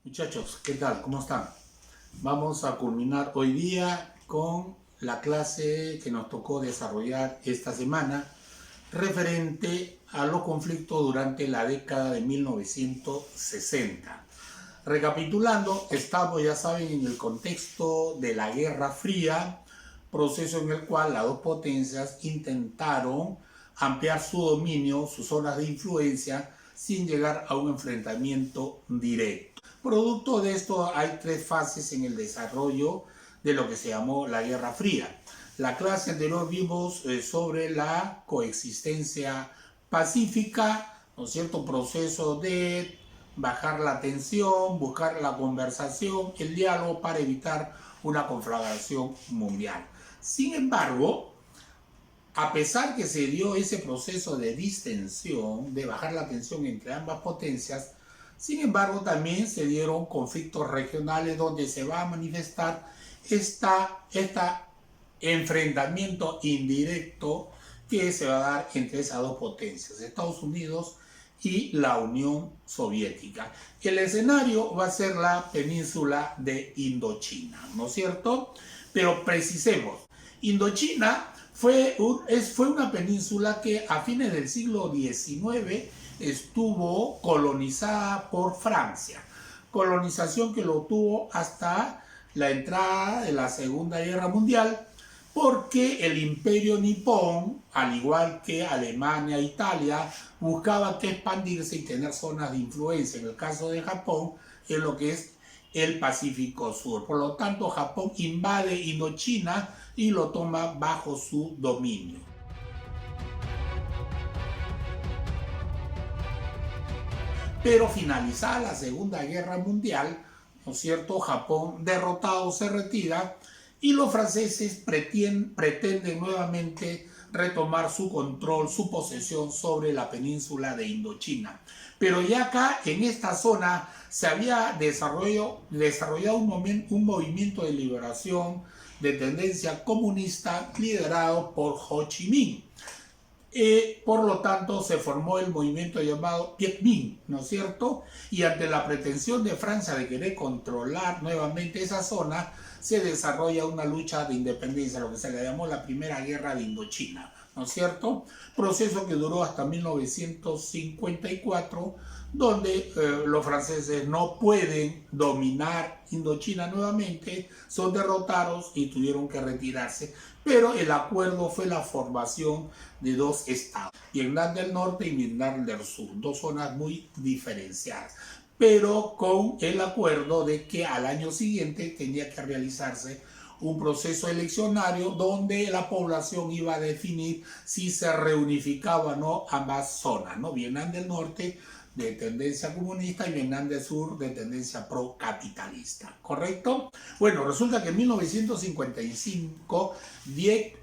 Muchachos, ¿qué tal? ¿Cómo están? Vamos a culminar hoy día con la clase que nos tocó desarrollar esta semana referente a los conflictos durante la década de 1960. Recapitulando, estamos, ya saben, en el contexto de la Guerra Fría, proceso en el cual las dos potencias intentaron ampliar su dominio, sus zonas de influencia, sin llegar a un enfrentamiento directo. Producto de esto hay tres fases en el desarrollo de lo que se llamó la Guerra Fría. La clase anterior vimos sobre la coexistencia pacífica, ¿no es cierto? Proceso de bajar la tensión, buscar la conversación, el diálogo para evitar una conflagración mundial. Sin embargo, a pesar que se dio ese proceso de distensión, de bajar la tensión entre ambas potencias, sin embargo también se dieron conflictos regionales donde se va a manifestar este enfrentamiento indirecto que se va a dar entre esas dos potencias, Estados Unidos y la Unión Soviética. El escenario va a ser la península de Indochina, ¿no es cierto? Pero precisemos, Indochina fue una península que a fines del siglo XIX estuvo colonizada por Francia. Colonización que lo tuvo hasta la entrada de la Segunda Guerra Mundial, porque el imperio nipón, al igual que Alemania e Italia, buscaba expandirse y tener zonas de influencia. En el caso de Japón, en lo que es el Pacífico Sur. Por lo tanto, Japón invade Indochina y lo toma bajo su dominio. Pero finalizada la Segunda Guerra Mundial, ¿no es cierto?, Japón derrotado se retira y los franceses pretenden nuevamente retomar su control, su posesión sobre la península de Indochina. Pero ya acá, en esta zona, se había desarrollado un movimiento de liberación de tendencia comunista liderado por Ho Chi Minh. Por lo tanto, se formó el movimiento llamado Viet Minh, ¿no es cierto? Y ante la pretensión de Francia de querer controlar nuevamente esa zona, se desarrolla una lucha de independencia, lo que se le llamó la Primera Guerra de Indochina, ¿no es cierto? Proceso que duró hasta 1954, donde los franceses no pueden dominar Indochina nuevamente, son derrotados y tuvieron que retirarse. Pero el acuerdo fue la formación de dos estados, Vietnam del Norte y Vietnam del Sur, dos zonas muy diferenciadas, pero con el acuerdo de que al año siguiente tenía que realizarse un proceso eleccionario donde la población iba a definir si se reunificaba o no ambas zonas, ¿no? Vietnam del Norte de tendencia comunista y Vietnam del Sur de tendencia procapitalista, ¿correcto? Bueno, resulta que en 1955 Dien,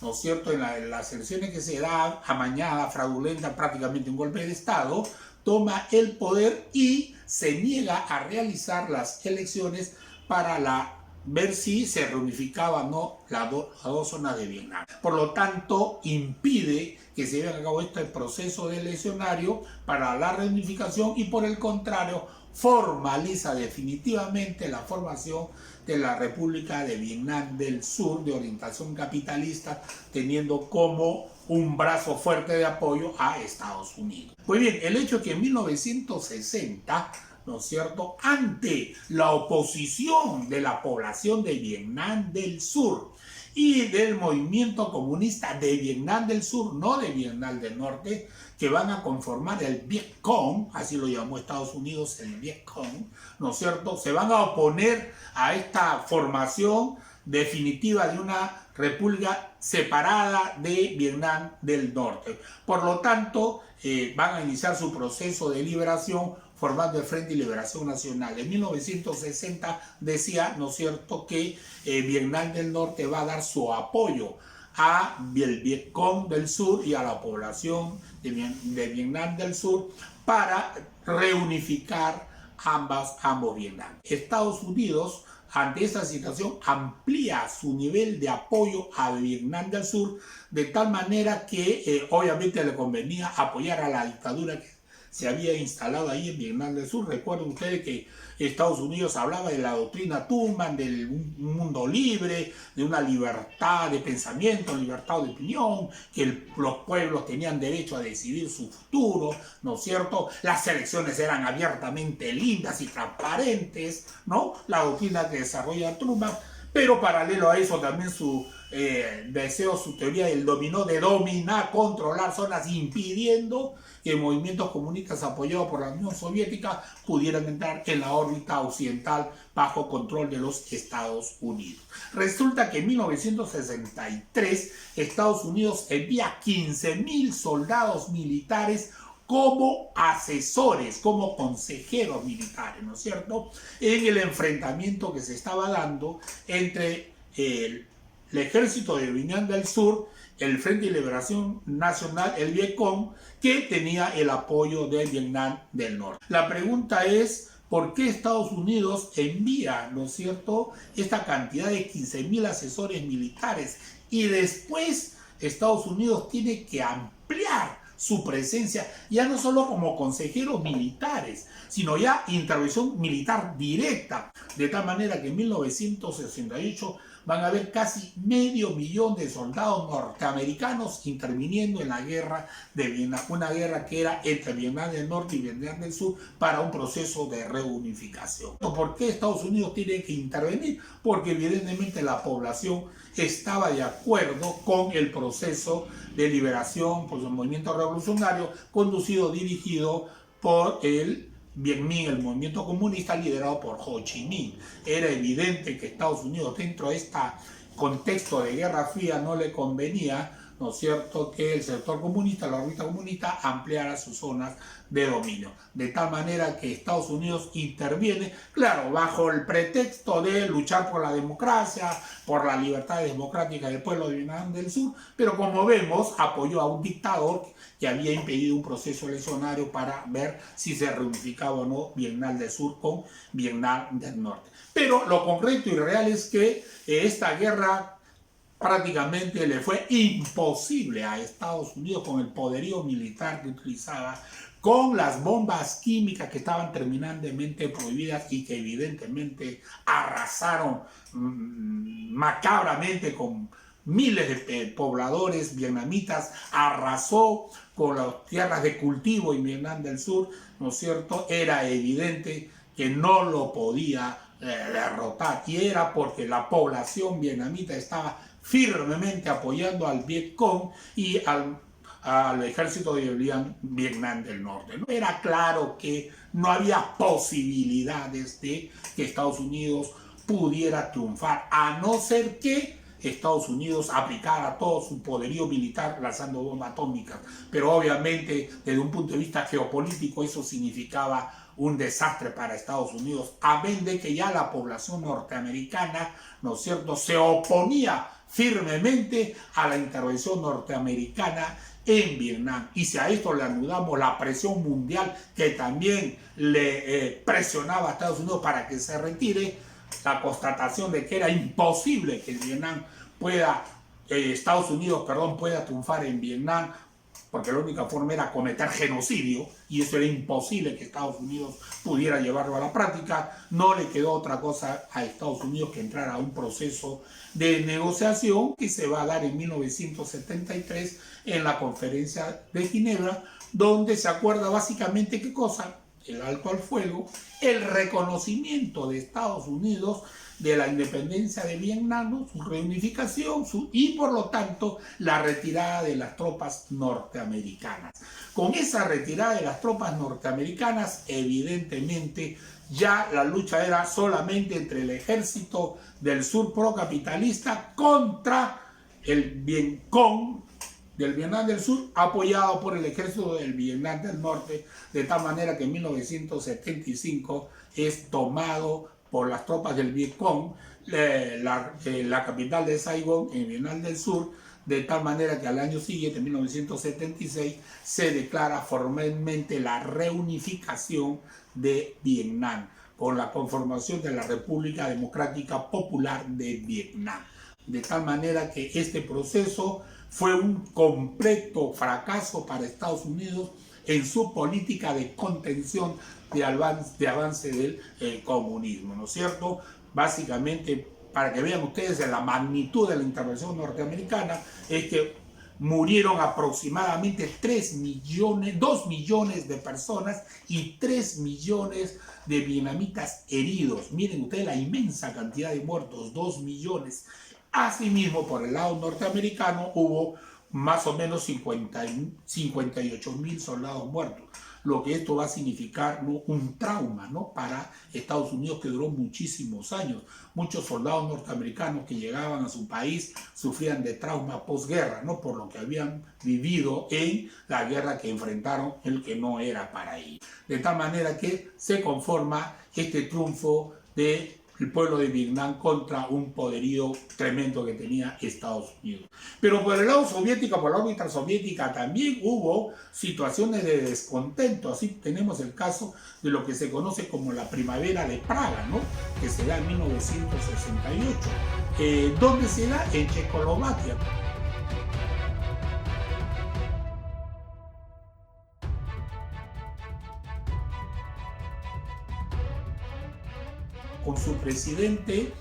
¿no es cierto?, en las elecciones que se da amañada, fraudulenta, prácticamente un golpe de Estado, toma el poder y se niega a realizar las elecciones para ver si se reunificaba o no las dos zonas de Vietnam. Por lo tanto, impide que se lleve a cabo este proceso de eleccionario para la reunificación y, por el contrario, formaliza definitivamente la formación de la República de Vietnam del Sur de orientación capitalista, teniendo como un brazo fuerte de apoyo a Estados Unidos. Pues bien, el hecho es que en 1960, ¿no es cierto?, ante la oposición de la población de Vietnam del Sur y del movimiento comunista de Vietnam del Sur, no de Vietnam del Norte, que van a conformar el Viet Cong, así lo llamó Estados Unidos, el Viet Cong, ¿no es cierto?, se van a oponer a esta formación definitiva de una república separada de Vietnam del Norte. Por lo tanto, van a iniciar su proceso de liberación formando el Frente de Liberación Nacional. En 1960 decía, ¿no es cierto?, que Vietnam del Norte va a dar su apoyo al Viet Cong del Sur y a la población de Vietnam del Sur para reunificar ambos Vietnam. Estados Unidos, ante esta situación, amplía su nivel de apoyo a Vietnam del Sur de tal manera que obviamente le convenía apoyar a la dictadura que se había instalado ahí en Vietnam del Sur. Recuerden ustedes que Estados Unidos hablaba de la doctrina Truman, de un mundo libre, de una libertad de pensamiento, libertad de opinión, que los pueblos tenían derecho a decidir su futuro, ¿no es cierto? Las elecciones eran abiertamente lindas y transparentes, ¿no? La doctrina que desarrolla Truman, pero paralelo a eso también su deseo, su teoría del dominó, de dominar, controlar zonas, impidiendo que movimientos comunistas apoyados por la Unión Soviética pudieran entrar en la órbita occidental bajo control de los Estados Unidos. Resulta que en 1963 Estados Unidos envía 15.000 soldados militares como asesores, como consejeros militares, ¿no es cierto?, en el enfrentamiento que se estaba dando entre el ejército de Vietnam del Sur, el Frente de Liberación Nacional, el Vietcong, que tenía el apoyo de Vietnam del Norte. La pregunta es, ¿por qué Estados Unidos envía, ¿no es cierto?, esta cantidad de 15.000 asesores militares y después Estados Unidos tiene que ampliar su presencia, ya no solo como consejeros militares, sino ya intervención militar directa, de tal manera que en 1968 van a haber casi 500.000 de soldados norteamericanos interviniendo en la guerra de Vietnam, una guerra que era entre Vietnam del Norte y Vietnam del Sur para un proceso de reunificación. ¿Por qué Estados Unidos tiene que intervenir? Porque evidentemente la población estaba de acuerdo con el proceso de liberación por el movimiento revolucionario conducido, dirigido por el Viet Minh, el movimiento comunista liderado por Ho Chi Minh. Era evidente que Estados Unidos, dentro de este contexto de Guerra Fría, no le convenía, ¿no es cierto?, que el sector comunista, la órbita comunista, ampliara sus zonas de dominio. De tal manera que Estados Unidos interviene, claro, bajo el pretexto de luchar por la democracia, por la libertad democrática del pueblo de Vietnam del Sur, pero como vemos, apoyó a un dictador que había impedido un proceso eleccionario para ver si se reunificaba o no Vietnam del Sur con Vietnam del Norte. Pero lo concreto y real es que esta guerra prácticamente le fue imposible a Estados Unidos, con el poderío militar que utilizaba, con las bombas químicas que estaban terminantemente prohibidas y que evidentemente arrasaron macabramente con miles de pobladores vietnamitas, arrasó con las tierras de cultivo en Vietnam del Sur, ¿no es cierto? Era evidente que no lo podía derrotar, y era porque la población vietnamita estaba firmemente apoyando al Vietcong y al ejército de Vietnam del Norte, ¿no? Era claro que no había posibilidades de que Estados Unidos pudiera triunfar, a no ser que Estados Unidos aplicara todo su poderío militar lanzando bombas atómicas. Pero obviamente, desde un punto de vista geopolítico, eso significaba un desastre para Estados Unidos, amén de que ya la población norteamericana, ¿no es cierto?, se oponía firmemente a la intervención norteamericana en Vietnam. Y si a esto le anudamos la presión mundial que también le presionaba a Estados Unidos para que se retire, la constatación de que era imposible que Estados Unidos pueda triunfar en Vietnam, porque la única forma era cometer genocidio, y eso era imposible que Estados Unidos pudiera llevarlo a la práctica, no le quedó otra cosa a Estados Unidos que entrar a un proceso de negociación que se va a dar en 1973 en la Conferencia de Ginebra, donde se acuerda básicamente ¿qué cosa? El alto al fuego, el reconocimiento de Estados Unidos de la independencia de Vietnam, su reunificación y por lo tanto la retirada de las tropas norteamericanas. Con esa retirada de las tropas norteamericanas, evidentemente ya la lucha era solamente entre el ejército del sur procapitalista contra el Vietcong del Vietnam del Sur, apoyado por el ejército del Vietnam del Norte, de tal manera que en 1975 es tomado por las tropas del Vietcong la capital de Saigón en Vietnam del Sur, de tal manera que al año siguiente, en 1976, se declara formalmente la reunificación de Vietnam, con la conformación de la República Democrática Popular de Vietnam. De tal manera que este proceso fue un completo fracaso para Estados Unidos, en su política de contención de avance del comunismo, ¿no es cierto? Básicamente, para que vean ustedes la magnitud de la intervención norteamericana, es que murieron aproximadamente 2 millones de personas y 3 millones de vietnamitas heridos. Miren ustedes la inmensa cantidad de muertos, 2 millones. Asimismo, por el lado norteamericano hubo más o menos 58.000 soldados muertos, lo que esto va a significar, ¿no?, un trauma, ¿no?, para Estados Unidos, que duró muchísimos años. Muchos soldados norteamericanos que llegaban a su país sufrían de trauma posguerra, ¿no?, por lo que habían vivido en la guerra que enfrentaron, el que no era para ellos. De tal manera que se conforma este triunfo del pueblo de Vietnam contra un poderío tremendo que tenía Estados Unidos. Pero por el lado soviético, por la órbita soviética, también hubo situaciones de descontento. Así tenemos el caso de lo que se conoce como la Primavera de Praga, ¿no?, que se da en 1968. ¿Dónde se da? En Checoslovaquia. Con su presidente,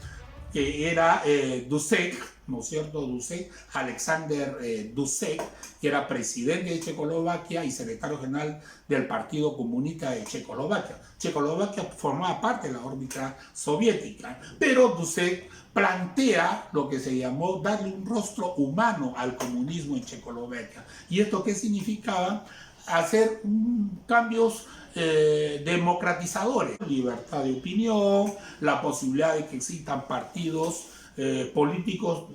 que era Dušek, ¿no es cierto? Alexander Dušek, que era presidente de Checoslovaquia y secretario general del Partido Comunista de Checoslovaquia. Checoslovaquia formaba parte de la órbita soviética, pero Dušek plantea lo que se llamó darle un rostro humano al comunismo en Checoslovaquia. ¿Y esto qué significaba? Hacer cambios democratizadores, libertad de opinión, la posibilidad de que existan partidos políticos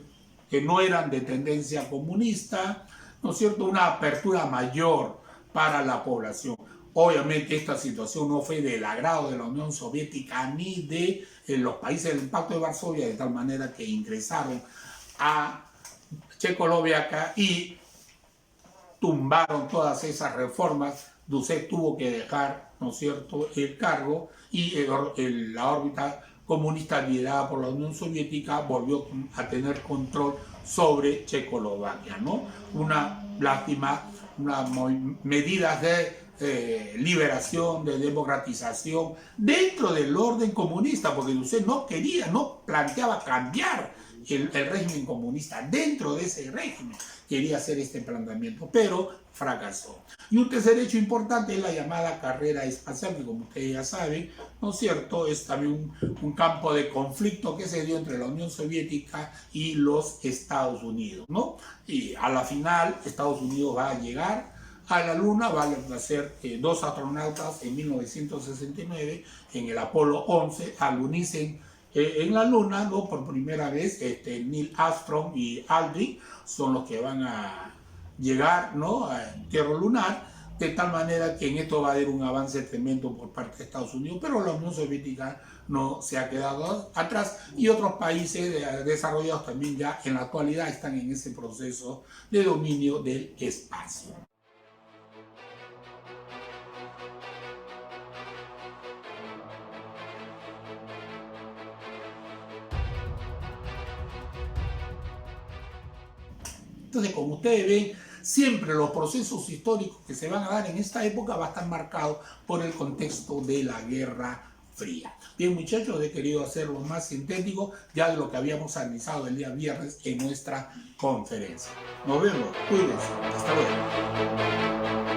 que no eran de tendencia comunista, ¿no es cierto?, una apertura mayor para la población. Obviamente esta situación no fue del agrado de la Unión Soviética ni de los países del Pacto de Varsovia, de tal manera que ingresaron a Checoslovaquia y tumbaron todas esas reformas. Dušek tuvo que dejar, ¿no es cierto?, el cargo, y la órbita comunista liderada por la Unión Soviética volvió a tener control sobre Checoslovaquia, ¿no? Una lástima, unas medidas de liberación, de democratización dentro del orden comunista, porque Dušek no planteaba cambiar el régimen comunista. Dentro de ese régimen quería hacer este planteamiento, pero fracasó. Y un tercer hecho importante es la llamada carrera espacial, que como ustedes ya saben, ¿no es cierto?, es también un campo de conflicto que se dio entre la Unión Soviética y los Estados Unidos, ¿no? Y a la final Estados Unidos va a llegar a la Luna, va a ser 2 astronautas en 1969 en el Apolo 11, al unirse en la Luna, ¿no?, por primera vez. Neil Armstrong y Aldrin son los que van a llegar, ¿no?, a tierra lunar, de tal manera que en esto va a haber un avance tremendo por parte de Estados Unidos, pero la Unión Soviética no se ha quedado atrás, y otros países desarrollados también ya en la actualidad están en ese proceso de dominio del espacio. Entonces, como ustedes ven, siempre los procesos históricos que se van a dar en esta época van a estar marcados por el contexto de la Guerra Fría. Bien, muchachos, he querido hacerlo más sintético ya de lo que habíamos analizado el día viernes en nuestra conferencia. Nos vemos, cuídense, hasta luego.